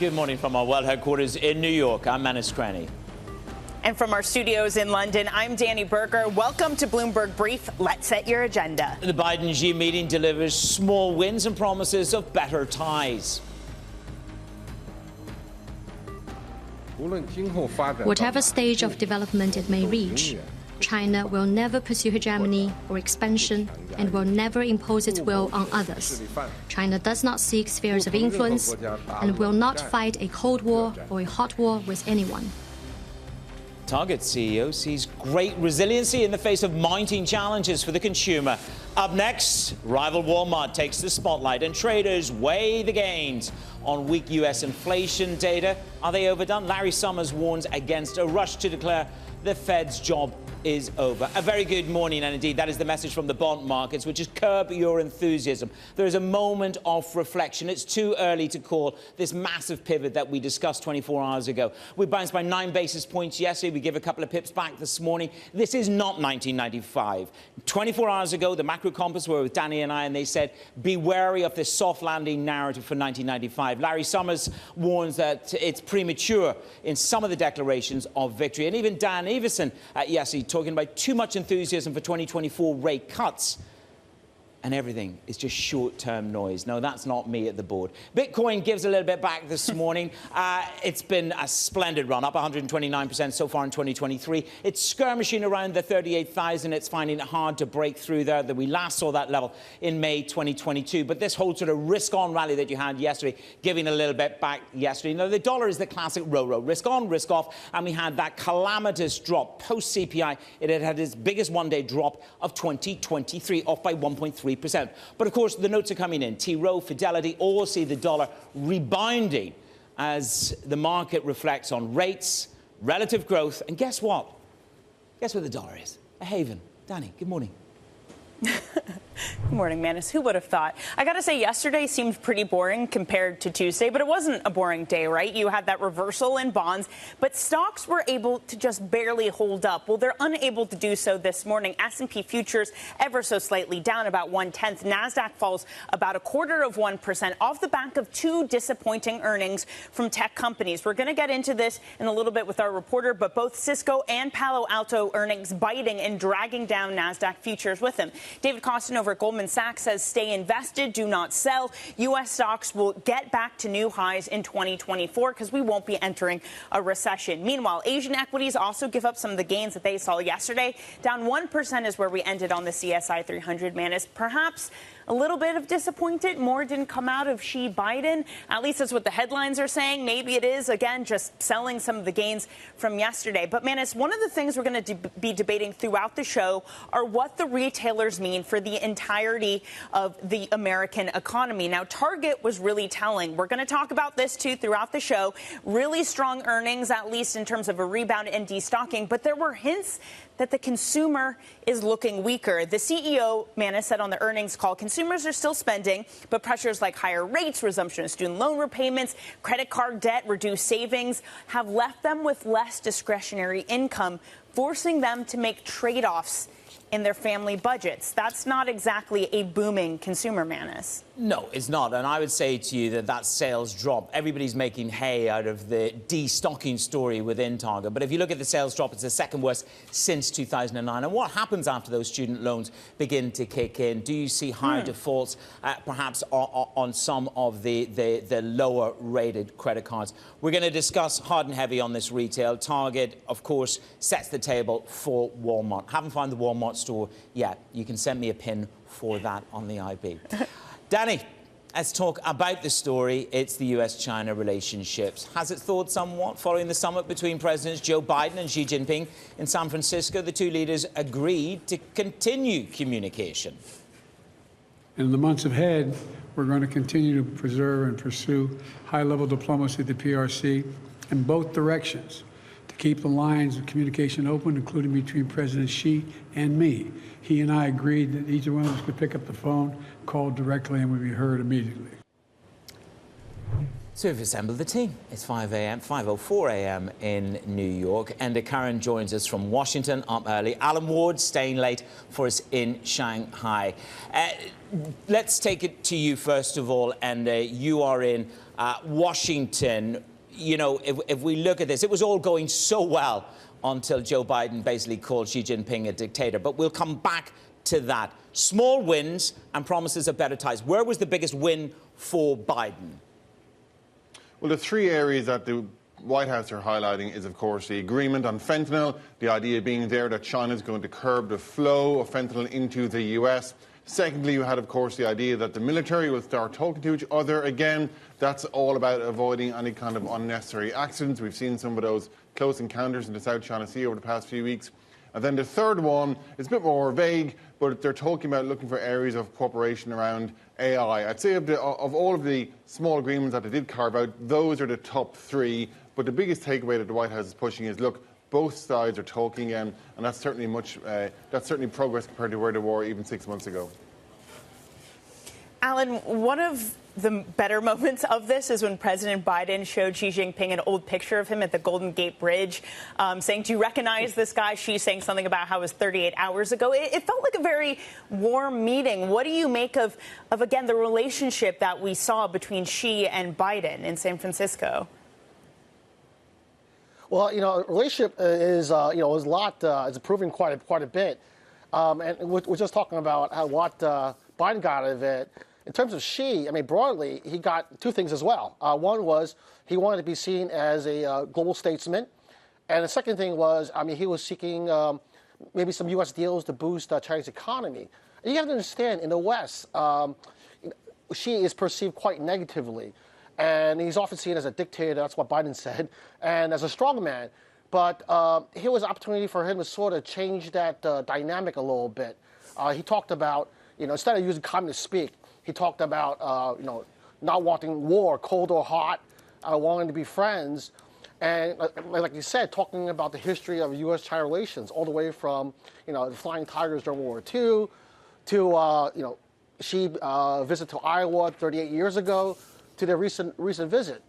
Good morning from our world headquarters in New York. I'm Manus Cranny. And from our studios in London, I'm Danny Berger. Welcome to Bloomberg Brief. Let's set your agenda. The Biden-Xi meeting delivers small wins and promises of better ties. Whatever stage of development it may reach, China will never pursue hegemony or expansion and will never impose its will on others. China does not seek spheres of influence and will not fight a Cold War or a hot war with anyone. Target CEO sees great resiliency in the face of mounting challenges for the consumer. Up next, rival Walmart takes the spotlight and traders weigh the gains on weak U.S. inflation data. Are they overdone? Larry Summers warns against a rush to declare the Fed's job is over. A very good morning, and indeed that is the message from the bond markets, which is curb your enthusiasm. There is a moment of reflection. It's too early to call this massive pivot that we discussed 24 hours ago. We bounced by 9 basis points yesterday. We give a couple of pips back this morning. This is not 1995. 24 hours ago, the macro compass were with Danny and I, and they said, be wary of this soft landing narrative for 1995. Larry Summers warns that it's premature in some of the declarations of victory. And even Dan Everson yesterday talking about too much enthusiasm for 2024 rate cuts. And everything is just short-term noise. No, that's not me at the board. Bitcoin gives a little bit back this morning. It's been a splendid run, up 129% so far in 2023. It's skirmishing around the 38,000. It's finding it hard to break through there. That we last saw that level in May 2022. But this whole sort of risk-on rally that you had yesterday, giving a little bit back yesterday. Now, the dollar is the classic row-row, risk-on, risk-off. And we had that calamitous drop post-CPI. It had had its biggest one-day drop of 2023, off by 1.3%. But of course, the notes are coming in. T. Rowe, Fidelity, all see the dollar rebounding as the market reflects on rates, relative growth, and guess what? Guess where the dollar is? A haven. Danny, good morning. Good morning, Manus. Who would have thought? I got to say, yesterday seemed pretty boring compared to Tuesday, but it wasn't a boring day, right? You had that reversal in bonds, but stocks were able to just barely hold up. Well, they're unable to do so this morning. S&P futures ever so slightly down about 1/10. NASDAQ falls about 0.25% off the back of 2 disappointing earnings from tech companies. We're going to get into this in a little bit with our reporter, but both Cisco and Palo Alto earnings biting and dragging down NASDAQ futures with them. David Costin over at Goldman Sachs says stay invested, do not sell. U.S. stocks will get back to new highs in 2024 because we won't be entering a recession. Meanwhile, Asian equities also give up some of the gains that they saw yesterday. Down 1% is where we ended on the CSI 300, Manus. Perhaps a little bit of disappointed. More didn't come out of Xi Biden. At least that's what the headlines are saying. Maybe it is, again, just selling some of the gains from yesterday. But, Manus, one of the things we're going to be debating throughout the show are what the retailers mean for the entirety of the American economy. Now, Target was really telling. We're going to talk about this, too, throughout the show. Really strong earnings, at least in terms of a rebound and destocking. But there were hints that the consumer is looking weaker. The CEO, Manus, said on the earnings call, consumers are still spending, but pressures like higher rates, resumption of student loan repayments, credit card debt, reduced savings have left them with less discretionary income, forcing them to make trade-offs in their family budgets. That's not exactly a booming consumer, Manus. No, it's not. And I would say to you that that sales drop, everybody's making hay out of the destocking story within Target. But if you look at the sales drop, it's the second worst since 2009. And what happens after those student loans begin to kick in? Do you see higher defaults, perhaps on some of the lower rated credit cards? We're going to discuss hard and heavy on this retail. Target, of course, sets the table for Walmart. Haven't found the Walmart store yet. You can send me a pin for that on the IB. Danny, let's talk about the story. It's the US-China relationships. Has it thawed somewhat following the summit between Presidents Joe Biden and Xi Jinping in San Francisco? The two leaders agreed to continue communication. In the months ahead, we're going to continue to preserve and pursue high-level diplomacy at the PRC in both directions to keep the lines of communication open, including between President Xi and me. He and I agreed that each one of us could pick up the phone, call directly, and would be heard immediately. So we've assembled the team. It's 5 a.m., 5:04 a.m. in New York. And Karen joins us from Washington, up early. Alan Ward staying late for us in Shanghai. Let's take it to you first of all. And you are in Washington, you know, if we look at this, it was all going so well until Joe Biden basically called Xi Jinping a dictator. But we'll come back to that. Small wins and promises of better ties. Where was the biggest win for Biden? Well, the three areas that the White House are highlighting is, of course, the agreement on fentanyl, the idea being there that China is going to curb the flow of fentanyl into the US. Secondly, you had, of course, the idea that the military will start talking to each other again. That's all about avoiding any kind of unnecessary accidents. We've seen some of those close encounters in the South China Sea over the past few weeks. And then the third one is a bit more vague, but they're talking about looking for areas of cooperation around AI. I'd say of all of the small agreements that they did carve out, those are the top three. But the biggest takeaway that the White House is pushing is, look, both sides are talking, and that's certainly that's certainly progress compared to where they were even 6 months ago. Alan, one of the better moments of this is when President Biden showed Xi Jinping an old picture of him at the Golden Gate Bridge, saying, "Do you recognize this guy?" Xi saying something about how it was 38 hours ago. It felt like a very warm meeting. What do you make of again, the relationship that we saw between Xi and Biden in San Francisco? Well, you know, relationship is, is a lot, is improving quite a bit. And we're just talking about what Biden got out of it. In terms of Xi, I mean, broadly, he got two things as well. One was he wanted to be seen as a global statesman. And the second thing was, I mean, he was seeking maybe some U.S. deals to boost the Chinese economy. And you have to understand, in the West, Xi is perceived quite negatively. And he's often seen as a dictator, that's what Biden said, and as a strongman. But here was an opportunity for him to sort of change that dynamic a little bit. He talked about, instead of using communist speak, he talked about, not wanting war, cold or hot, wanting to be friends. And like you said, talking about the history of U.S.-China relations, all the way from, the Flying Tigers during World War II to, Xi visit to Iowa 38 years ago, to their recent visit.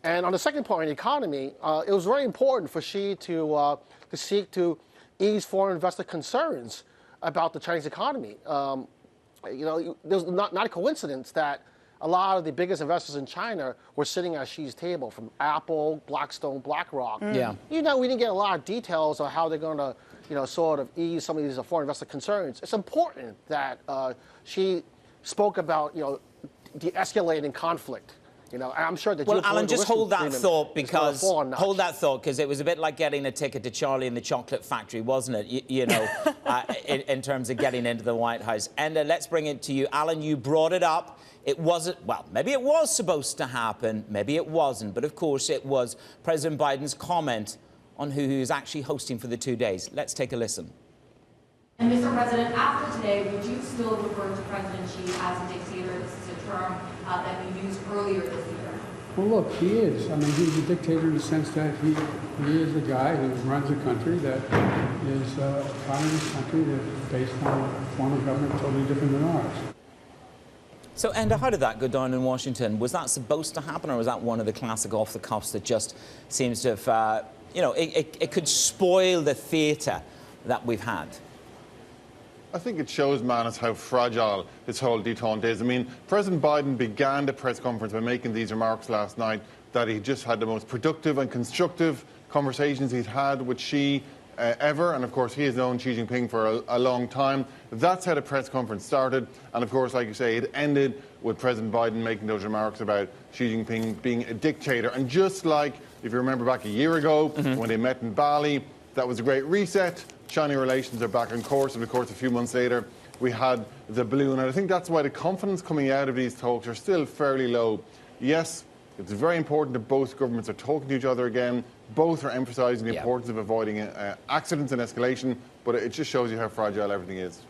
And on the second point, the economy, it was very important for Xi to seek to ease foreign investor concerns about the Chinese economy. There's not a coincidence that a lot of the biggest investors in China were sitting at Xi's table, from Apple, Blackstone, BlackRock. Yeah. We didn't get a lot of details on how they're going to, sort of ease some of these foreign investor concerns. It's important that Xi spoke about, de-escalating conflict. I'm sure that. Well, Alan, just hold that thought because it was a bit like getting a ticket to Charlie and the Chocolate Factory, wasn't it? In terms of getting into the White House. And let's bring it to you, Alan. You brought it up. It wasn't. Well, maybe it was supposed to happen. Maybe it wasn't. But of course, it was President Biden's comment on who he was actually hosting for the 2 days. Let's take a listen. And Mr. President, after today, would you still refer to President Xi as a dictator? This is a term that you used earlier this year. Well, look, he is. I mean, he's a dictator in the sense that he is a guy who runs a country that is a communist country that's based on a form of government totally different than ours. So, Enda, how did that go down in Washington? Was that supposed to happen, or was that one of the classic off-the-cuffs that just seems to have, it could spoil the theatre that we've had? I think it shows, Manus, how fragile this whole detente is. I mean, President Biden began the press conference by making these remarks last night that he just had the most productive and constructive conversations he's had with Xi ever. And, of course, he has known Xi Jinping for a long time. That's how the press conference started. And, of course, like you say, it ended with President Biden making those remarks about Xi Jinping being a dictator. And just like, if you remember back a year ago when they met in Bali, that was a great reset. China relations are back on course, and of course, a few months later, we had the balloon. And I think that's why the confidence coming out of these talks are still fairly low. Yes, it's very important that both governments are talking to each other again. Both are emphasizing the importance of avoiding accidents and escalation, but it just shows you how fragile everything is.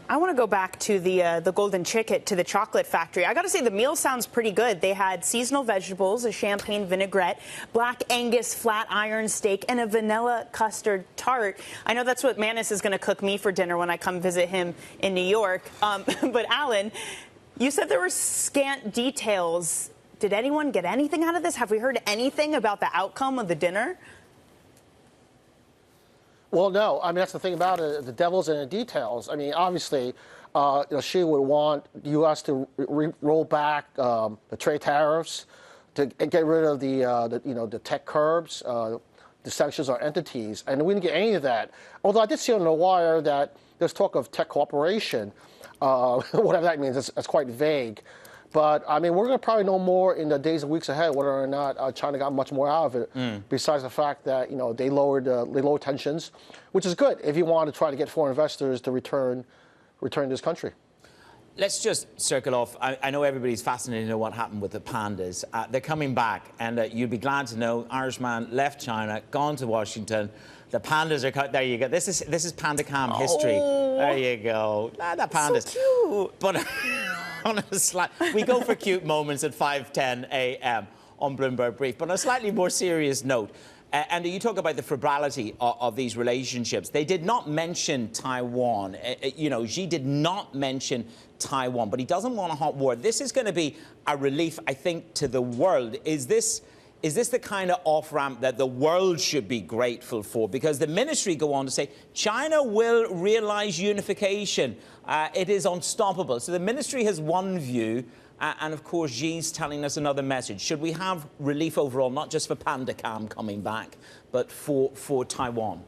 I want to go back to the golden ticket to the chocolate factory. I got to say, the meal sounds pretty good. They had seasonal vegetables, a champagne vinaigrette, black Angus flat iron steak, and a vanilla custard tart. I know that's what Manus is going to cook me for dinner when I come visit him in New York. But Alan, you said there were scant details. Did anyone get anything out of this? Have we heard anything about the outcome of the dinner? Well, no. I mean, that's the thing about it. The devil's in the details. I mean, obviously, Xi would want the U.S. to roll back the trade tariffs, to get rid of the tech curbs, the sanctions on entities, and we didn't get any of that. Although I did see on the wire that there's talk of tech cooperation, whatever that means. It's quite vague. But, I mean, we're going to probably know more in the days and weeks ahead whether or not China got much more out of it, besides the fact that, they lowered tensions, which is good if you want to try to get foreign investors to return to this country. Let's just circle off. I know everybody's fascinated to know what happened with the pandas. They're coming back, and you'll be glad to know Irishman left China, gone to Washington. The pandas are cut. There you go. This is Panda Cam history. Oh, there you go. The pandas. So cute. But on a we go for cute moments at 5:10 a.m. on Bloomberg Brief. But on a slightly more serious note, and you talk about the frivolity of these relationships. They did not mention Taiwan. Xi did not mention Taiwan, but he doesn't want a hot war. This is going to be a relief, I think, to the world. Is this the kind of off-ramp that the world should be grateful for? Because the ministry go on to say China will realize unification. It is unstoppable. So the ministry has one view, and of course Xi's telling us another message. Should we have relief overall, not just for Panda Cam coming back, but for Taiwan?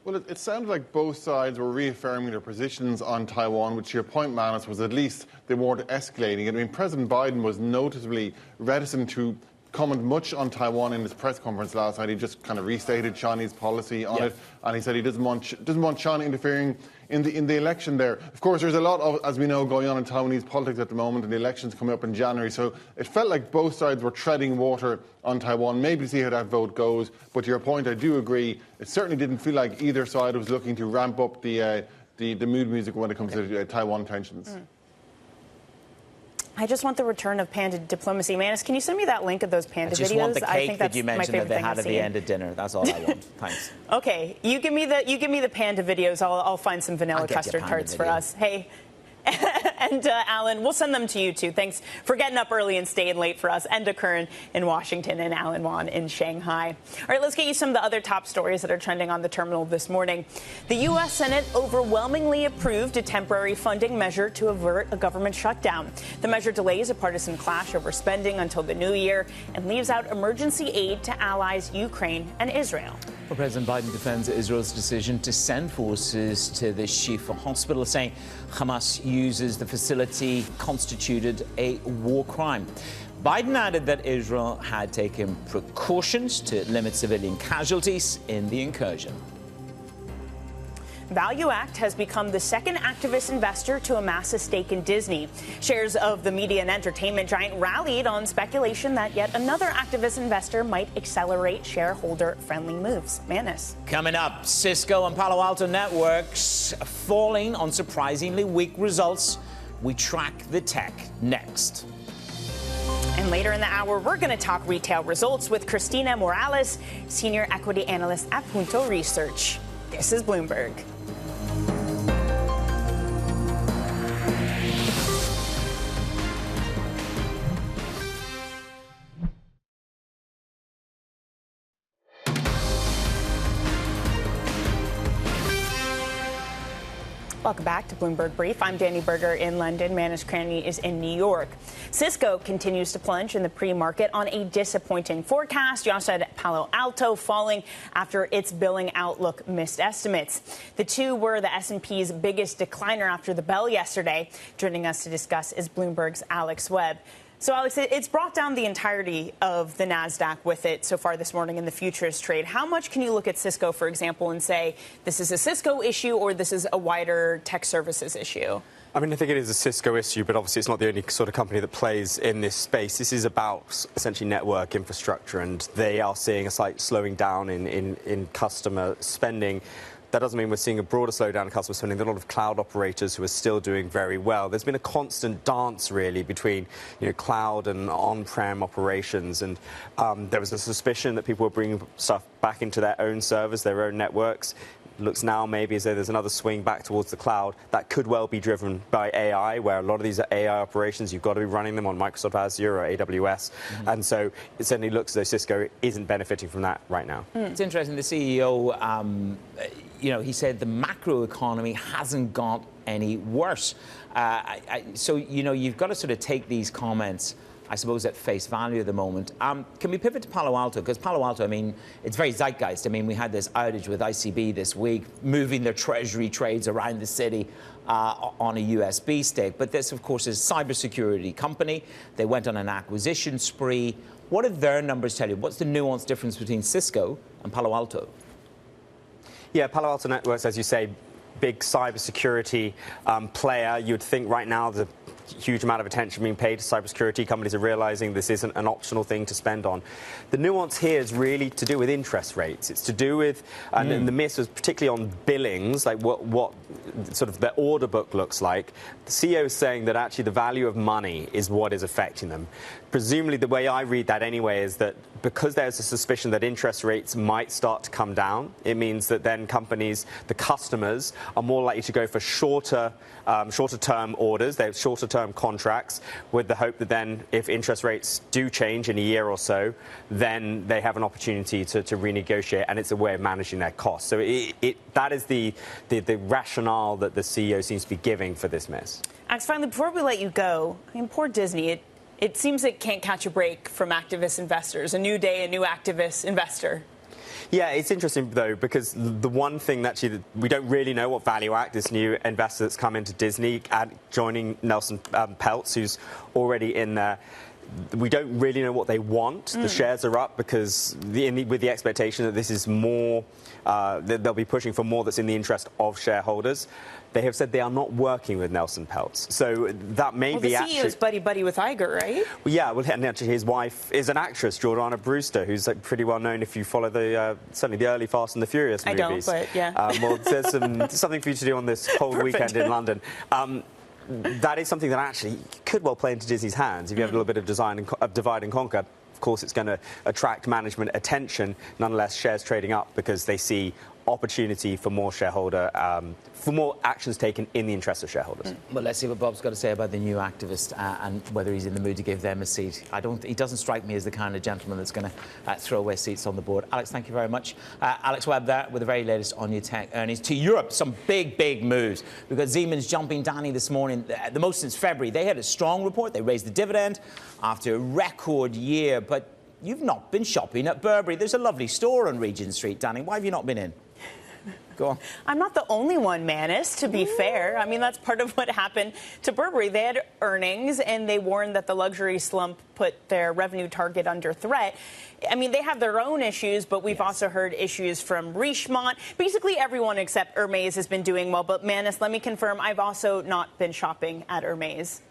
Well, it sounded like both sides were reaffirming their positions on Taiwan, which, to your point, Manus, was at least they weren't escalating. I mean, President Biden was noticeably reticent to comment much on Taiwan in his press conference last night. He just kind of restated Chinese policy on it, and he said he doesn't want China interfering in the election there. Of course, there's a lot of, as we know, going on in Taiwanese politics at the moment, and the election's coming up in January. So it felt like both sides were treading water on Taiwan, maybe to see how that vote goes. But to your point, I do agree. It certainly didn't feel like either side was looking to ramp up the mood music when it comes to Taiwan tensions. I just want the return of panda diplomacy. Manus, can you send me that link of those panda videos? I just want the I cake think that you mentioned that they had at at the end of dinner. That's all I want. Thanks. Okay, you give me the panda videos. I'll find some vanilla custard tarts for us. Hey. And Alan, we'll send them to you too. Thanks for getting up early and staying late for us. Enda Kern in Washington and Alan Wan in Shanghai. All right, let's get you some of the other top stories that are trending on the terminal this morning. The U.S. Senate overwhelmingly approved a temporary funding measure to avert a government shutdown. The measure delays a partisan clash over spending until the new year and leaves out emergency aid to allies Ukraine and Israel. Well, President Biden defends Israel's decision to send forces to the Shifa hospital, saying Hamas uses the facility constituted a war crime. Biden added that Israel had taken precautions to limit civilian casualties in the incursion. Value Act has become the second activist investor to amass a stake in Disney. Shares of the media and entertainment giant rallied on speculation that yet another activist investor might accelerate shareholder-friendly moves. Manus. Coming up, Cisco and Palo Alto networks falling on surprisingly weak results. We track the tech next. And later in the hour, we're going to talk retail results with Cristina Morales, senior equity analyst at Punto Research. This is Bloomberg. Welcome back to Bloomberg Brief. I'm Danny Berger in London. Manus Cranny is in New York. Cisco continues to plunge in the pre-market on a disappointing forecast. You also had Palo Alto falling after its billing outlook missed estimates. The two were the S&P's biggest decliner after the bell yesterday. Joining us to discuss is Bloomberg's Alex Webb. So, Alex, it's brought down the entirety of the NASDAQ with it so far this morning in the futures trade. How much can you look at Cisco, for example, and say this is a Cisco issue or this is a wider tech services issue? I mean, I think it is a Cisco issue, but obviously it's not the only sort of company that plays in this space. This is about essentially network infrastructure, and they are seeing a slight slowing down in customer spending. That doesn't mean we're seeing a broader slowdown in customer spending. There are a lot of cloud operators who are still doing very well. There's been a constant dance, really, between cloud and on-prem operations. And there was a suspicion that people were bringing stuff back into their own servers, their own networks. Looks now maybe as though there's another swing back towards the cloud. That could well be driven by AI, where a lot of these are AI operations. You've got to be running them on Microsoft Azure or AWS. And so it certainly looks as though Cisco isn't benefiting from that right now. It's interesting. The CEO, he said the macro economy hasn't got any worse. So, you know, you've got to sort of take these comments, I suppose, at face value at the moment. Can we pivot to Palo Alto? Because Palo Alto, I mean, it's very zeitgeist. I mean, we had this outage with ICB this week, moving their treasury trades around the city on a USB stick. But this, of course, is a cybersecurity company. They went on an acquisition spree. What did their numbers tell you? What's the nuanced difference between Cisco and Palo Alto? Yeah, Palo Alto Networks, as you say, big cybersecurity player. You'd think right now the huge amount of attention being paid to cybersecurity. Companies are realizing this isn't an optional thing to spend on. The nuance here is really to do with interest rates. It's to do with, and the miss was particularly on billings, like what sort of their order book looks like. The CEO is saying that actually the value of money is what is affecting them. Presumably, the way I read that anyway is that because there's a suspicion that interest rates might start to come down, it means that then companies, the customers, are more likely to go for shorter term orders. They have shorter term contracts with the hope that then if interest rates do change in a year or so, then they have an opportunity to renegotiate, and it's a way of managing their costs. So that is the rationale that the CEO seems to be giving for this miss. Alex, finally, before we let you go, I mean, poor Disney. It seems it can't catch a break from activist investors. A new day, a new activist investor. Yeah, it's interesting, though, because the one thing that we don't really know what Value Act, this new investor that's come into Disney, joining Nelson Peltz, who's already in there. We don't really know what they want. The shares are up because with the expectation that this is more, that they'll be pushing for more that's in the interest of shareholders. They have said they are not working with Nelson Peltz. So that may be actually... the CEO's buddy with Iger, right? Well, yeah, well, and actually his wife is an actress, Jordana Brewster, who's like pretty well known if you follow certainly the early Fast and the Furious movies. I don't, but yeah. Well, there's something for you to do on this cold weekend in London. That is something that actually could well play into Disney's hands if you have a little bit of divide and conquer. Of course, it's going to attract management attention. Nonetheless, shares trading up because they see opportunity for more for more actions taken in the interest of shareholders. Well, let's see what Bob's got to say about the new activist and whether he's in the mood to give them a seat. He doesn't strike me as the kind of gentleman that's going to throw away seats on the board. Alex, thank you very much. Alex Webb there with the very latest on your tech earnings. To Europe, some big moves. We've got Siemens jumping, Danny, this morning, the most since February. They had a strong report. They raised the dividend after a record year. But you've not been shopping at Burberry. There's a lovely store on Regent Street, Danny. Why have you not been in? Go on. I'm not the only one, Manus, to be fair. I mean, that's part of what happened to Burberry. They had earnings, and they warned that the luxury slump put their revenue target under threat. I mean, they have their own issues, but we've also heard issues from Richemont. Basically, everyone except Hermes has been doing well. But, Manus, let me confirm, I've also not been shopping at Hermes.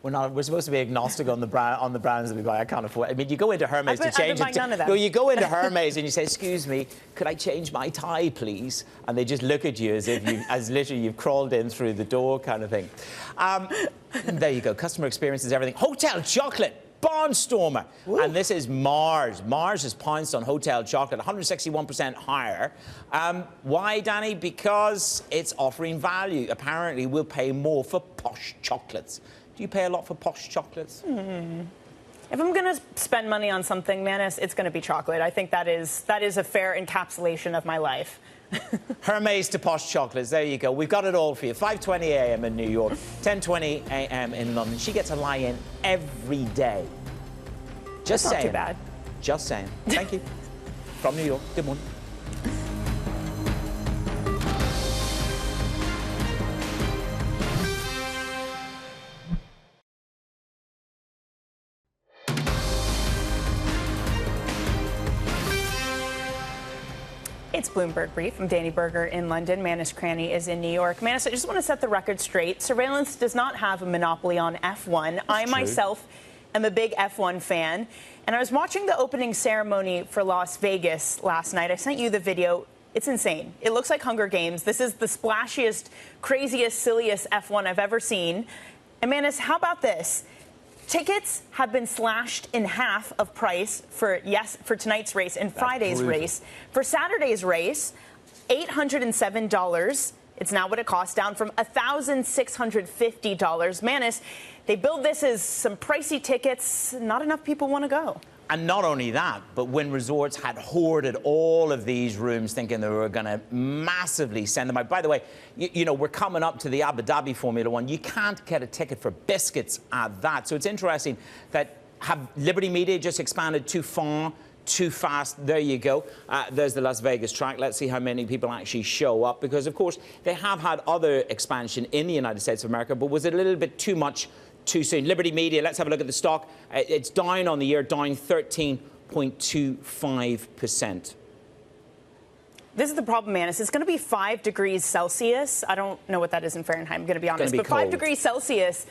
We're supposed to be agnostic on the brands that we buy. I can't afford. I mean, you go into Hermes to change it. None of them. No, you go into Hermes and you say, "Excuse me, could I change my tie, please?" And they just look at you as if literally you've crawled in through the door, kind of thing. There you go. Customer experience is everything. Hotel chocolate. Barnstormer. Ooh. And this is Mars. Mars has pounced on Hotel chocolate, 161% higher. Why, Danny? Because it's offering value. Apparently, we'll pay more for posh chocolates. Do you pay a lot for posh chocolates? If I'm going to spend money on something, Manus, it's going to be chocolate. I think that is a fair encapsulation of my life. Hermes to posh chocolates. There you go. We've got it all for you. 5:20 a.m. in New York, 10:20 a.m. in London. She gets a lie-in every day. Just That's saying. Not too bad. Just saying. Thank you. From New York. Good morning. It's Bloomberg Brief. I'm Danny Berger in London. Manus Cranny is in New York. Manus, I just want to set the record straight. Surveillance does not have a monopoly on F1. I myself am a big F1 fan. And I was watching the opening ceremony for Las Vegas last night. I sent you the video. It's insane. It looks like Hunger Games. This is the splashiest, craziest, silliest F1 I've ever seen. And Manus, how about this? Tickets have been slashed in half of price for tonight's race and Friday's race. For Saturday's race, $807. It's now what it costs, down from $1,650. Manus, they billed this as some pricey tickets. Not enough people want to go. And not only that, but Wynn Resorts had hoarded all of these rooms thinking they were going to massively send them out. By the way, you know, we're coming up to the Abu Dhabi Formula One. You can't get a ticket for biscuits at that. So it's interesting that have Liberty Media just expanded too far, too fast? There you go. There's the Las Vegas track. Let's see how many people actually show up, because, of course, they have had other expansion in the United States of America, but was it a little bit too much too soon? Liberty Media, let's have a look at the stock. It's down on the year, down 13.25%. This is the problem, Manus. It's going to be 5 degrees Celsius. I don't know what that is in Fahrenheit, I'm going to be honest. But 5 degrees Celsius,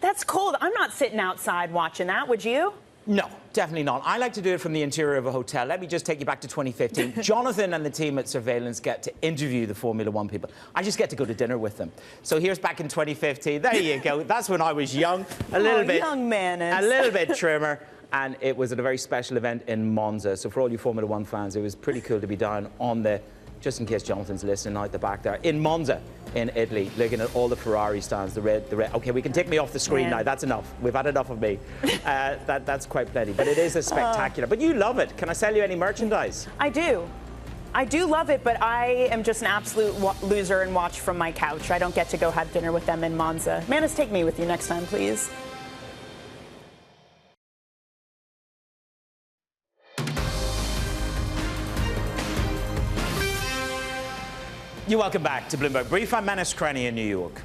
that's cold. I'm not sitting outside watching that, would you? No, definitely not. I like to do it from the interior of a hotel. Let me just take you back to 2015. Jonathan and the team at Surveillance get to interview the Formula One people. I just get to go to dinner with them. So here's back in 2015. There you go. That's when I was young, a little bit young Manus. A little bit trimmer, and it was at a very special event in Monza. So for all you Formula One fans, it was pretty cool to be down on the, just in case Jonathan's listening out the back there, in Monza, in Italy, looking at all the Ferrari stands, the red. Okay, we can take me off the screen now. That's enough. We've had enough of me. That's quite plenty. But it is a spectacular. But you love it. Can I sell you any merchandise? I do. I do love it, but I am just an absolute loser and watch from my couch. I don't get to go have dinner with them in Monza. Manus, take me with you next time, please. You're welcome back to Bloomberg Brief. I'm Manus Crenny in New York.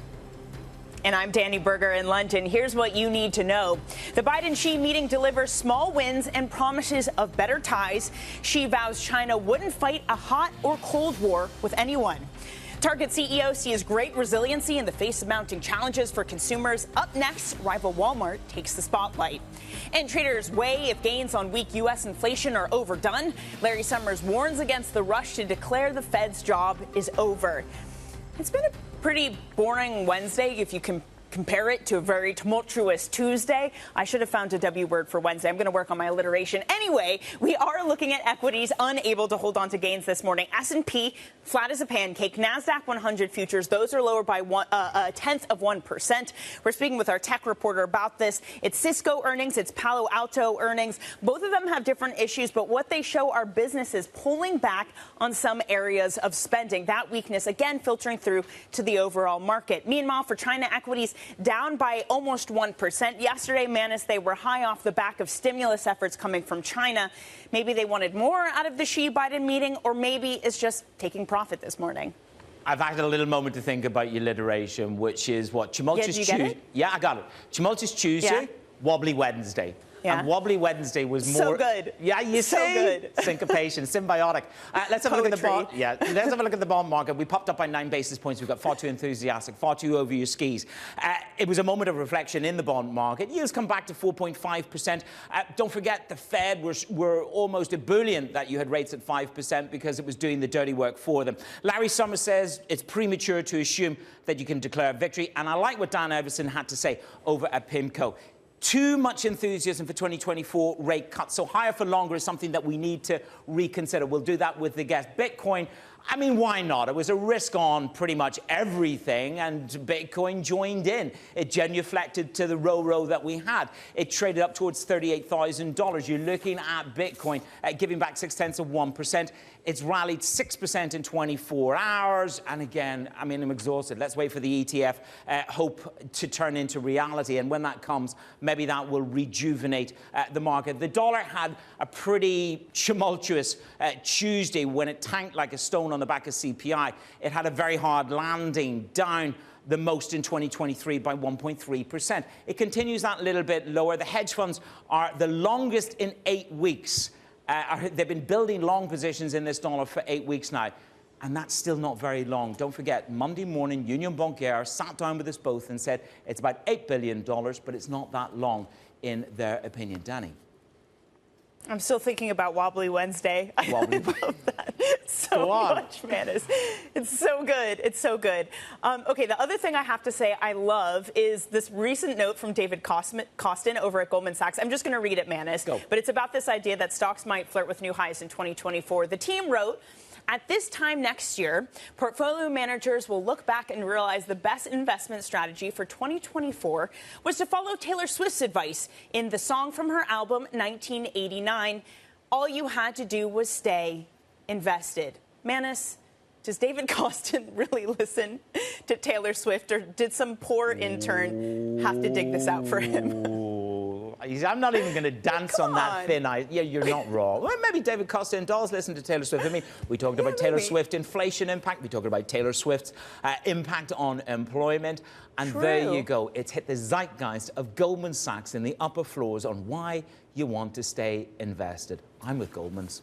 And I'm Danny Berger in London. Here's what you need to know. The Biden-Xi meeting delivers small wins and promises of better ties. Xi vows China wouldn't fight a hot or cold war with anyone. Target CEO sees great resiliency in the face of mounting challenges for consumers. Up next, rival Walmart takes the spotlight. And traders weigh if gains on weak U.S. inflation are overdone. Larry Summers warns against the rush to declare the Fed's job is over. It's been a pretty boring Wednesday if you can compare it to a very tumultuous Tuesday. I should have found a W word for Wednesday. I'm going to work on my alliteration. Anyway, we are looking at equities unable to hold on to gains this morning. S&P flat as a pancake. NASDAQ 100 futures, those are lower by 0.1%. We're speaking with our tech reporter about this. It's Cisco earnings. It's Palo Alto earnings. Both of them have different issues, but what they show are businesses pulling back on some areas of spending. That weakness, again, filtering through to the overall market. Meanwhile, for China equities, down by almost 1%. Yesterday, Manus, they were high off the back of stimulus efforts coming from China. Maybe they wanted more out of the Xi-Biden meeting, or maybe it's just taking profit this morning. I've had a little moment to think about your alliteration, which is what? Tumultuous Tuesday. Yeah, I got it. Tumultuous Tuesday, wobbly Wednesday. Yeah. And Wobbly Wednesday was more... So good. Yeah, you see? So good. Syncopation, symbiotic. Let's have a look at the bond. Yeah, let's have a look at the bond market. We popped up by 9 basis points. We've got far too enthusiastic, far too over your skis. It was a moment of reflection in the bond market. Yields come back to 4.5%. Don't forget, the Fed were almost ebullient that you had rates at 5% because it was doing the dirty work for them. Larry Summers says it's premature to assume that you can declare victory. And I like what Dan Everson had to say over at PIMCO. Too much enthusiasm for 2024 rate cuts. So higher for longer is something that we need to reconsider. We'll do that with the guest. Bitcoin, I mean, why not? It was a risk on pretty much everything, and Bitcoin joined in. It genuflected to the row that we had. It traded up towards $38,000. You're looking at Bitcoin giving back 0.6%. It's rallied 6% in 24 hours. And again, I mean, I'm exhausted. Let's wait for the ETF hope to turn into reality. And when that comes, maybe that will rejuvenate the market. The dollar had a pretty tumultuous Tuesday when it tanked like a stone on the back of CPI. It had a very hard landing, down the most in 2023 by 1.3%. It continues that little bit lower. The hedge funds are the longest in 8 weeks. They've been building long positions in this dollar for 8 weeks now, and that's still not very long. Don't forget, Monday morning, Union Bancaire sat down with us both and said it's about $8 billion, but it's not that long in their opinion. Danny? I'm still thinking about Wobbly Wednesday. Wobbly. I love that so much, Manus. It's so good. It's so good. Okay, the other thing I have to say I love is this recent note from David Kostin over at Goldman Sachs. I'm just going to read it, Manus. Go. But it's about this idea that stocks might flirt with new highs in 2024. The team wrote, At this time next year, portfolio managers will look back and realize the best investment strategy for 2024 was to follow Taylor Swift's advice in the song from her album 1989. All you had to do was stay invested. Manis, does David Costin really listen to Taylor Swift, or did some poor intern have to dig this out for him? I'm not even going to dance on that thin ice. Yeah, you're not wrong. Well, maybe David Costin does listen to Taylor Swift. I mean, we talked about Taylor Swift inflation impact. We talked about Taylor Swift's impact on employment. And there you go. It's hit the zeitgeist of Goldman Sachs in the upper floors on why you want to stay invested. I'm with Goldman's.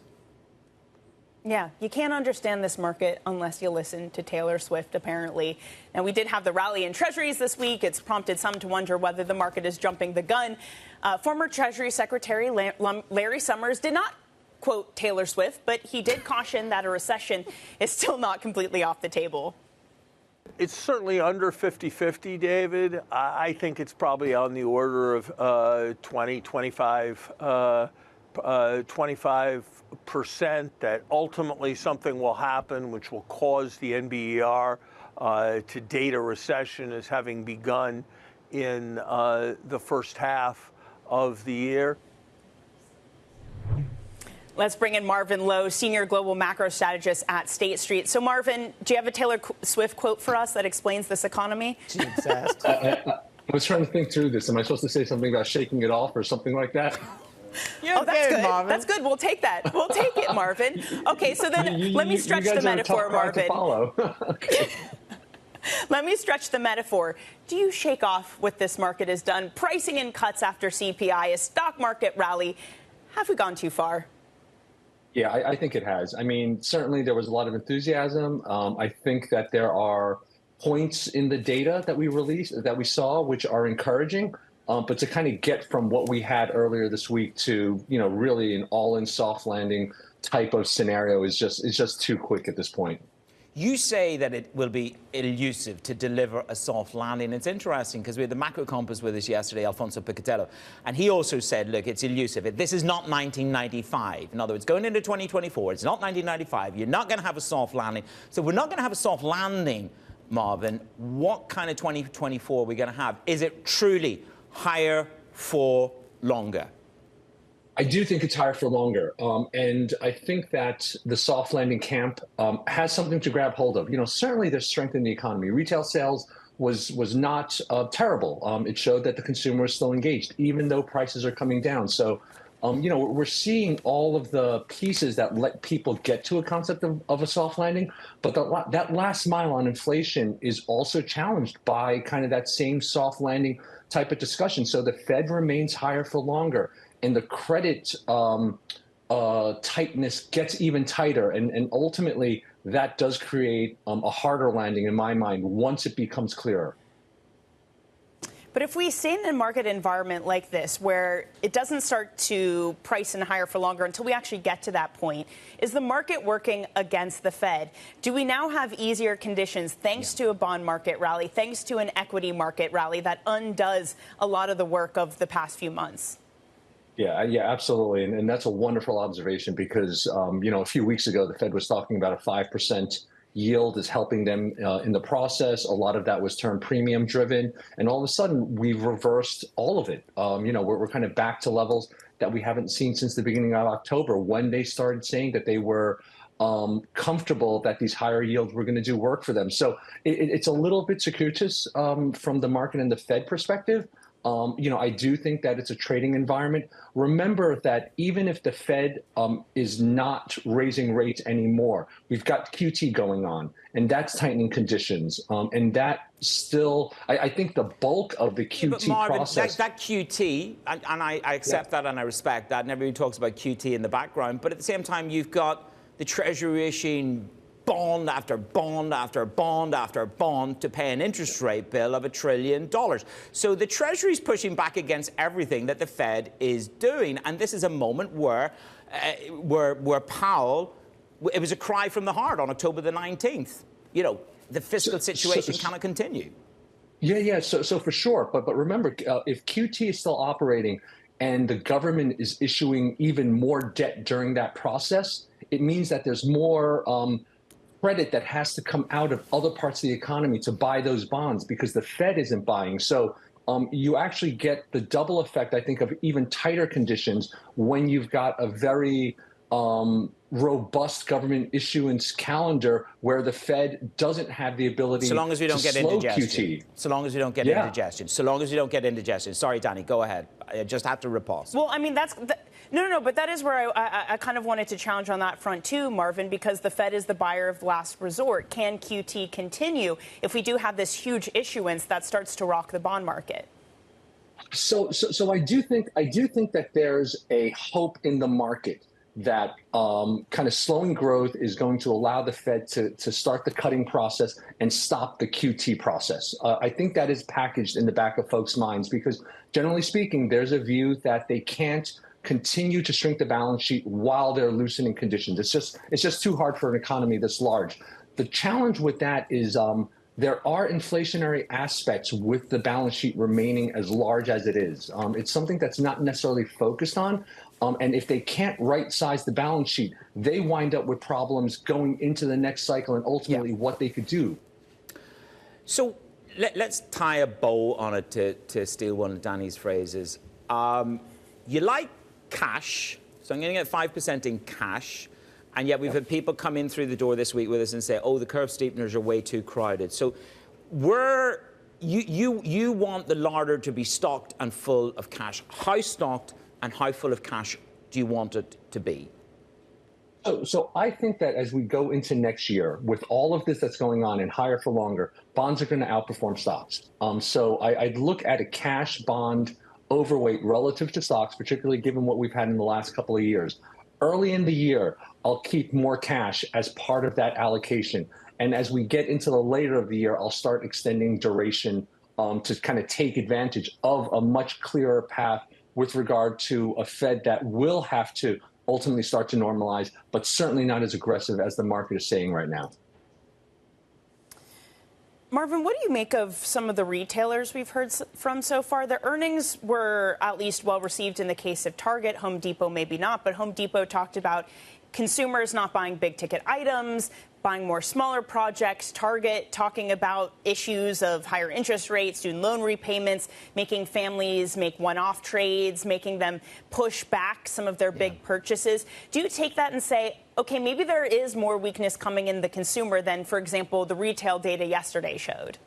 Yeah, you can't understand this market unless you listen to Taylor Swift, apparently. Now, we did have the rally in Treasuries this week. It's prompted some to wonder whether the market is jumping the gun. Former Treasury Secretary Larry Summers did not quote Taylor Swift, but he did caution that a recession is still not completely off the table. It's certainly under 50-50, David. I think it's probably on the order of 25% that ultimately something will happen which will cause the NBER to date a recession as having begun in the first half of the year. Let's bring in Marvin Loh, Senior Global Macro Strategist at State Street. So, Marvin, do you have a Taylor Swift quote for us that explains this economy? I was trying to think through this. Am I supposed to say something about shaking it off or something like that? Oh, that's good. Marvin. That's good. We'll take that. We'll take it, Marvin. Okay, so then let me stretch the metaphor, Marvin. Okay. Let me stretch the metaphor. Do you shake off what this market has done? Pricing in cuts after CPI, a stock market rally. Have we gone too far? Yeah, I think it has. I mean, certainly there was a lot of enthusiasm. I think that there are points in the data that we saw, which are encouraging. But to kind of get from what we had earlier this week to, really an all-in soft landing type of scenario is just too quick at this point. You say that it will be elusive to deliver a soft landing. It's interesting because we had the macro compass with us yesterday, Alfonso Picatello, and he also said, look, it's elusive. This is not 1995. In other words, going into 2024, it's not 1995. You're not going to have a soft landing. So we're not going to have a soft landing, Marvin. What kind of 2024 are we going to have? Is it truly higher for longer? I do think it's higher for longer. And I think that the soft landing camp has something to grab hold of. Certainly there's strength in the economy. Retail sales was not terrible. It showed that the consumer is still engaged, even though prices are coming down. So, we're seeing all of the pieces that let people get to a concept of a soft landing. But that last mile on inflation is also challenged by kind of that same soft landing type of discussion. So the Fed remains higher for longer, and the credit tightness gets even tighter. And ultimately, that does create a harder landing in my mind once it becomes clearer. But if we stay in a market environment like this, where it doesn't start to price in higher for longer until we actually get to that point, is the market working against the Fed? Do we now have easier conditions thanks to a bond market rally, thanks to an equity market rally that undoes a lot of the work of the past few months? Yeah, absolutely. And that's a wonderful observation because, a few weeks ago, the Fed was talking about a 5% yield is helping them in the process. A lot of that was term premium driven. And all of a sudden, we've reversed all of it. We're kind of back to levels that we haven't seen since the beginning of October, when they started saying that they were comfortable that these higher yields were going to do work for them. So it's a little bit circuitous from the market and the Fed perspective. I do think that it's a trading environment. Remember that even if the Fed is not raising rates anymore, we've got QT going on, and that's tightening conditions. And that still, I think the bulk of the QT but Marvin, process. That QT, and I accept that and I respect that, and everybody talks about QT in the background, but at the same time, you've got the Treasury issuing bond after bond after bond after bond to pay an interest rate bill of $1 trillion. So the Treasury's pushing back against everything that the Fed is doing. And this is a moment where Powell, it was a cry from the heart on October the 19th. The fiscal situation cannot continue. Yeah. So for sure. But remember, if QT is still operating and the government is issuing even more debt during that process, it means that there's more credit that has to come out of other parts of the economy to buy those bonds because the Fed isn't buying. So you actually get the double effect, I think, of even tighter conditions when you've got a very robust government issuance calendar where the Fed doesn't have the ability so long as we don't get indigestion. QT. So long as we don't get indigestion. So long as we don't get indigestion. Sorry, Danny, go ahead. I just have to riposte. Well, I mean, no, but that is where I kind of wanted to challenge on that front too, Marvin, because the Fed is the buyer of last resort. Can QT continue if we do have this huge issuance that starts to rock the bond market? So I do think that there's a hope in the market that kind of slowing growth is going to allow the Fed to start the cutting process and stop the QT process. I think that is packaged in the back of folks' minds because, generally speaking, there's a view that they can't continue to shrink the balance sheet while they're loosening conditions. It's just too hard for an economy this large. The challenge with that is there are inflationary aspects with the balance sheet remaining as large as it is. It's something that's not necessarily focused on. And if they can't right-size the balance sheet, they wind up with problems going into the next cycle and ultimately what they could do. So let's tie a bow on it to steal one of Danny's phrases. You like cash, so I'm going to get 5% in cash. And yet we've had people come in through the door this week with us and say, oh, the curve steepeners are way too crowded. So you want the larder to be stocked and full of cash. How stocked and how full of cash do you want it to be? So I think that as we go into next year, with all of this that's going on and higher for longer, bonds are going to outperform stocks. So I'd look at a cash bond overweight relative to stocks, particularly given what we've had in the last couple of years. Early in the year, I'll keep more cash as part of that allocation. And as we get into the later of the year, I'll start extending duration to kind of take advantage of a much clearer path with regard to a Fed that will have to ultimately start to normalize, but certainly not as aggressive as the market is saying right now. Marvin, what do you make of some of the retailers we've heard from so far? Their earnings were at least well received in the case of Target. Home Depot, maybe not, but Home Depot talked about consumers not buying big ticket items, buying more smaller projects. Target talking about issues of higher interest rates, student loan repayments, making families make one-off trades, making them push back some of their big purchases. Do you take that and say, okay, maybe there is more weakness coming in the consumer than, for example, the retail data yesterday showed?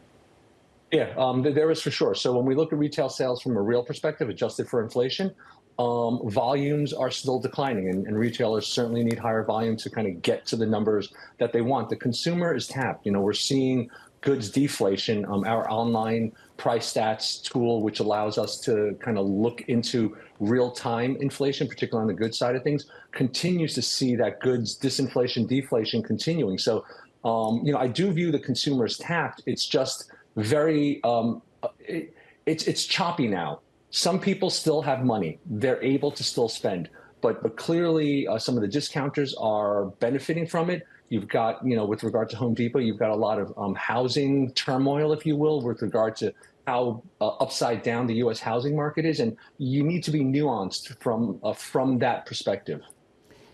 Yeah, there is for sure. So when we look at retail sales from a real perspective, adjusted for inflation, volumes are still declining, and retailers certainly need higher volume to kind of get to the numbers that they want. The consumer is tapped. You know, we're seeing goods deflation. Our online price stats tool, which allows us to kind of look into real-time inflation, particularly on the goods side of things, continues to see that goods disinflation, deflation continuing. So, you know, I do view the consumer as tapped. It's just very, it's choppy now. Some people still have money. They're able to still spend. But clearly, some of the discounters are benefiting from it. You've got, you know, with regard to Home Depot, you've got a lot of housing turmoil, if you will, with regard to how upside down the U.S. housing market is. And you need to be nuanced from that perspective.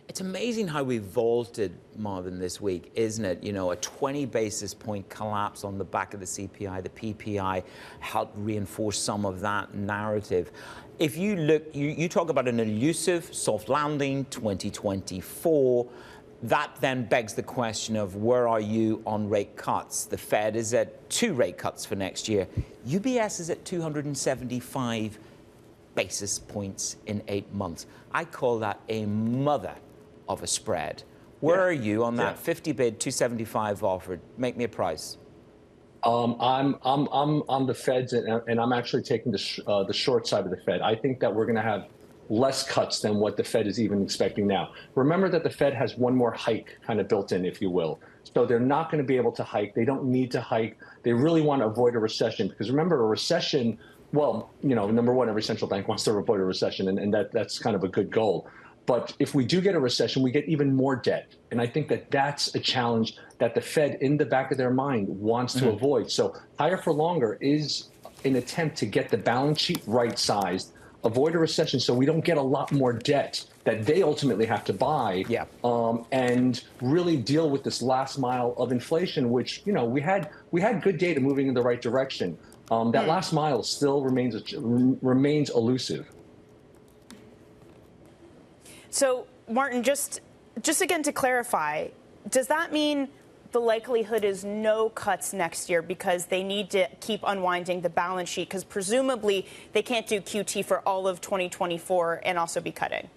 It's amazing how we vaulted, Marvin, this week, isn't it? You know, a 20 basis point collapse on the back of the CPI, the PPI helped reinforce some of that narrative. If you look, you talk about an elusive soft landing, 2024. That then begs the question of where are you on rate cuts? The Fed is at 2 rate cuts for next year. UBS is at 275 basis points in 8 months. I call that a mother of a spread. Where are you on that 50 bid, 275 offered? Make me a price. I'm on the Feds, and I'm actually taking the short side of the Fed. I think that we're going to have less cuts than what the Fed is even expecting now. Remember that the Fed has one more hike kind of built in, if you will. So they're not going to be able to hike. They don't need to hike. They really want to avoid a recession, because remember, a recession, well, you know, number one, every central bank wants to avoid a recession, and that's kind of a good goal. But if we do get a recession, we get even more debt. And I think that that's a challenge that the Fed, in the back of their mind, wants to avoid. So higher for longer is an attempt to get the balance sheet right-sized avoid a recession so we don't get a lot more debt that they ultimately have to buy, and really deal with this last mile of inflation, which, you know, we had good data moving in the right direction. That last mile still remains elusive. So, Martin, just again to clarify, does that mean the likelihood is no cuts next year because they need to keep unwinding the balance sheet? Because presumably they can't do QT for all of 2024 and also be cutting.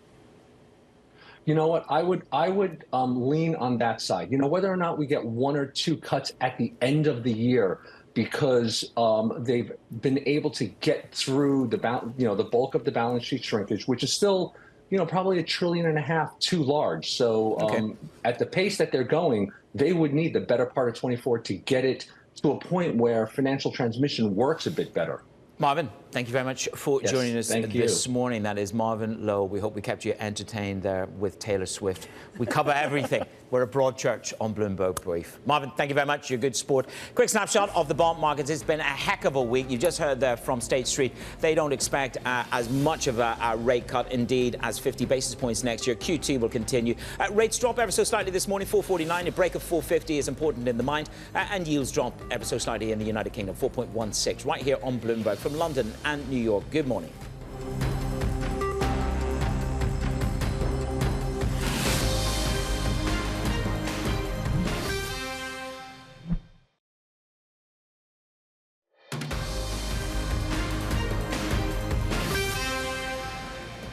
You know what? I would lean on that side. You know, whether or not we get 1 or 2 cuts at the end of the year, because they've been able to get through the bulk of the balance sheet shrinkage, which is still, you know, probably $1.5 trillion too large. So at the pace that they're going, they would need the better part of 24 to get it to a point where financial transmission works a bit better. Marvin, thank you very much for joining us this morning. That is Marvin Loh. We hope we kept you entertained there with Taylor Swift. We cover everything. We're a broad church on Bloomberg Brief. Marvin, thank you very much. You're a good sport. Quick snapshot of the bond markets. It's been a heck of a week. You just heard there from State Street. They don't expect as much of a rate cut, indeed, as 50 basis points next year. QT will continue. Rates drop ever so slightly this morning, 449. A break of 450 is important in the mind. And yields drop ever so slightly in the United Kingdom, 4.16. Right here on Bloomberg from London and New York. Good morning.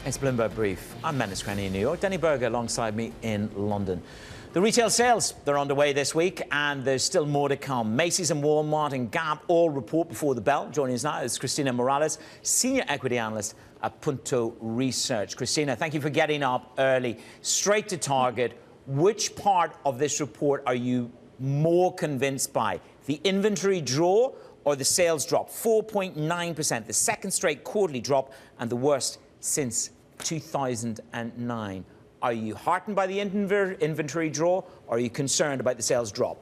It's Bloomberg Brief. I'm Menace Crenny in New York. Danny Berger alongside me in London. The retail sales, they're underway this week, and there's still more to come. Macy's and Walmart and Gap all report before the bell. Joining us now is Cristina Morales, Senior Equity Analyst at Punto Research. Cristina, thank you for getting up early. Straight to target. Which part of this report are you more convinced by? The inventory draw or the sales drop? 4.9%, the second straight quarterly drop and the worst since 2009. Are you heartened by the inventory draw, or are you concerned about the sales drop?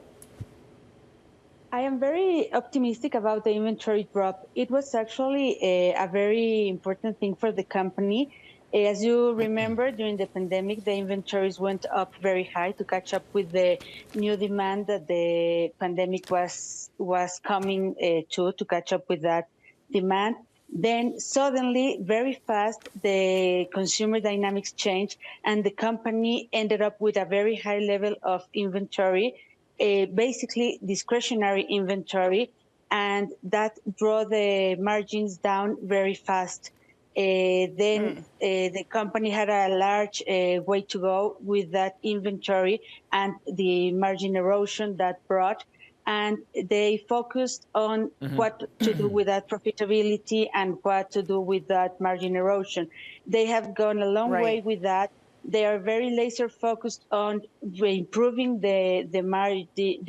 I am very optimistic about the inventory drop. It was actually a very important thing for the company. As you remember, during the pandemic, the inventories went up very high to catch up with the new demand that the pandemic was coming to catch up with that demand. Then suddenly, very fast, the consumer dynamics changed, and the company ended up with a very high level of inventory, basically discretionary inventory, and that brought the margins down very fast. The company had a large way to go with that inventory and the margin erosion that brought. And they focused on what to do with that profitability and what to do with that margin erosion. They have gone a long way with that. They are very laser focused on improving the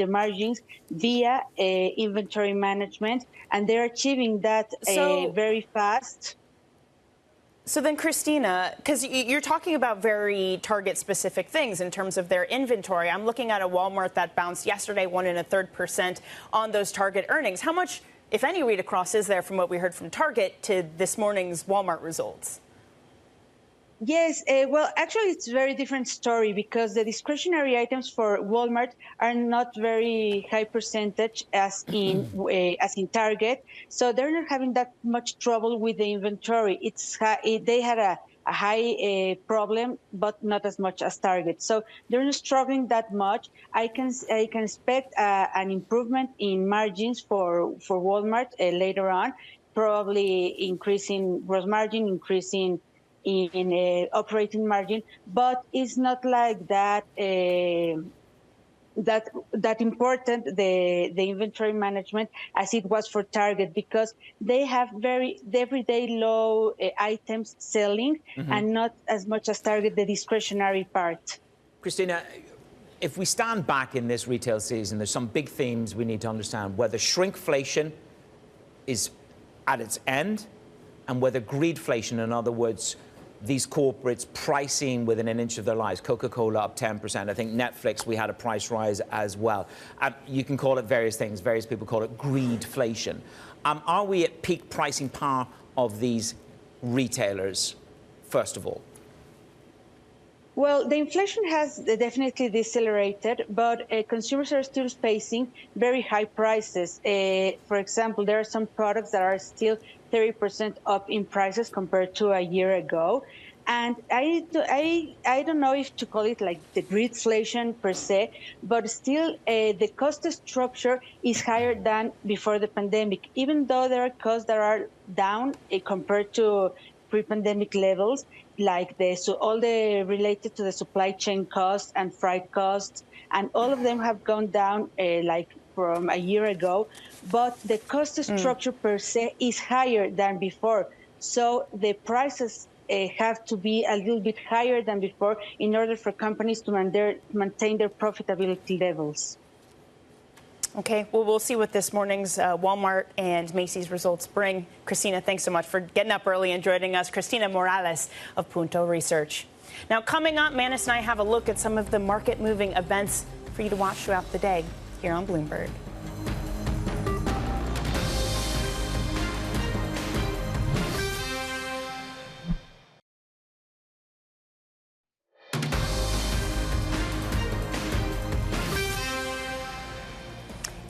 margins via inventory management, and they're achieving that very fast. So then, Cristina, because you're talking about very target-specific things in terms of their inventory. I'm looking at a Walmart that bounced yesterday 1.33% on those Target earnings. How much, if any, read across is there from what we heard from Target to this morning's Walmart results? Yes, well, actually, it's a very different story because the discretionary items for Walmart are not very high percentage as in Target, so they're not having that much trouble with the inventory. They had a high problem, but not as much as Target, so they're not struggling that much. I can expect an improvement in margins for Walmart later on, probably increasing gross margin, increasing in operating margin, but it's not like that that important, the inventory management, as it was for Target, because they have very everyday low items selling and not as much as Target, the discretionary part. Cristina, if we stand back in this retail season, there's some big themes we need to understand: whether shrinkflation is at its end and whether greedflation, in other words, these corporates pricing within an inch of their lives. Coca-Cola up 10%. I think Netflix, we had a price rise as well. You can call it various things. Various people call it greedflation. Are we at peak pricing power of these retailers, first of all? Well, the inflation has definitely decelerated, but consumers are still facing very high prices. For example, there are some products that are still 30% up in prices compared to a year ago. And I don't know if to call it like the greedflation per se, but still the cost structure is higher than before the pandemic, even though there are costs that are down compared to pre-pandemic levels, like all the related to the supply chain costs and freight costs, and all of them have gone down like from a year ago. But the cost structure per se is higher than before. So the prices have to be a little bit higher than before in order for companies to maintain their profitability levels. Okay, well, we'll see what this morning's Walmart and Macy's results bring. Christina, thanks so much for getting up early and joining us. Cristina Morales of Punto Research. Now, coming up, Manis and I have a look at some of the market-moving events for you to watch throughout the day here on Bloomberg.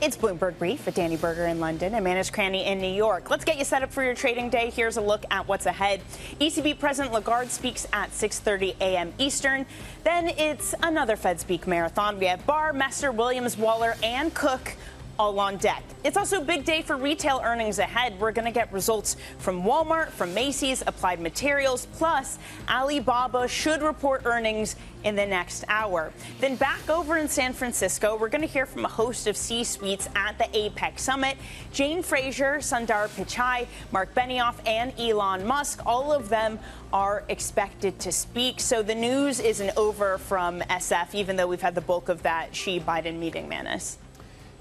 It's Bloomberg Brief with Danny Berger in London and Manis Cranny in New York. Let's get you set up for your trading day. Here's a look at what's ahead. ECB President Lagarde speaks at 6:30 a.m. Eastern. Then it's another Fed Speak marathon. We have Barr, Messer, Williams, Waller, and Cook all on deck. It's also a big day for retail earnings ahead. We're going to get results from Walmart, from Macy's, Applied Materials, plus Alibaba should report earnings in the next hour. Then back over in San Francisco, we're going to hear from a host of C-suites at the APEC Summit. Jane Fraser, Sundar Pichai, Mark Benioff, and Elon Musk, all of them are expected to speak. So the news isn't over from SF, even though we've had the bulk of that Xi-Biden meeting, Manis.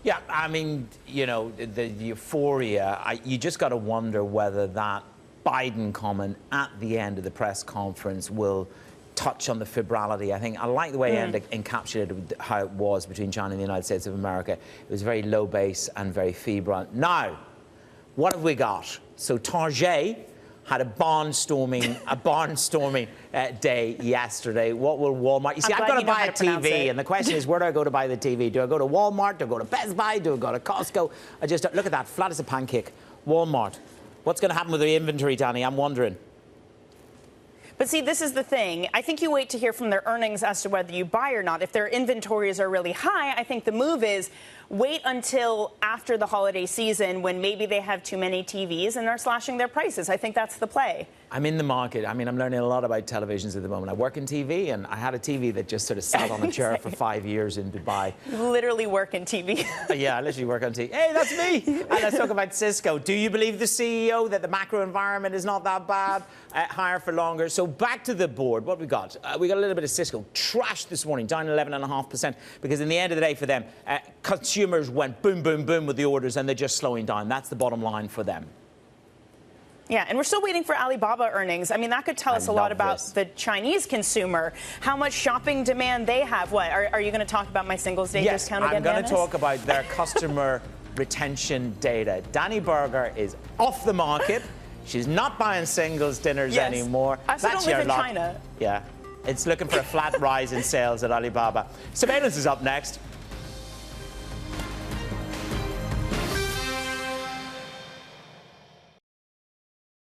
Yeah, I mean, you know, the euphoria, you just got to wonder whether that Biden comment at the end of the press conference will touch on the fibrillity. I think I like the way it encapsulated how it was between China and the United States of America. It was very low base and very febrile. Now, what have we got? So Target had a barnstorming day yesterday. What will Walmart? You see, I've got to buy a TV, and the question is, where do I go to buy the TV? Do I go to Walmart? Do I go to Best Buy? Do I go to Costco? I just look at that, flat as a pancake. Walmart. What's going to happen with the inventory, Danny? I'm wondering. But see, this is the thing. I think you wait to hear from their earnings as to whether you buy or not. If their inventories are really high, I think the move is wait until after the holiday season when maybe they have too many TVs and are slashing their prices. I think that's the play. I'm in the market. I mean, I'm learning a lot about televisions at the moment. I work in TV, and I had a TV that just sort of sat on a chair for 5 years in Dubai. You literally work in TV. Yeah, I literally work on TV. Hey, that's me. And let's talk about Cisco. Do you believe the CEO that the macro environment is not that bad? Higher for longer. So back to the board. What we got? We got a little bit of Cisco. Trashed this morning, down 11.5%, because in the end of the day for them, consumers went boom, boom, boom with the orders, and they're just slowing down. That's the bottom line for them. Yeah, and we're still waiting for Alibaba earnings. I mean, that could tell us a lot about the Chinese consumer, how much shopping demand they have. What, are you going to talk about my Singles Day discount again, I'm going to talk about their customer retention data. Danny Berger is off the market. She's not buying singles dinners anymore. I still don't live in China. Yeah, it's looking for a flat rise in sales at Alibaba. Surveillance is up next.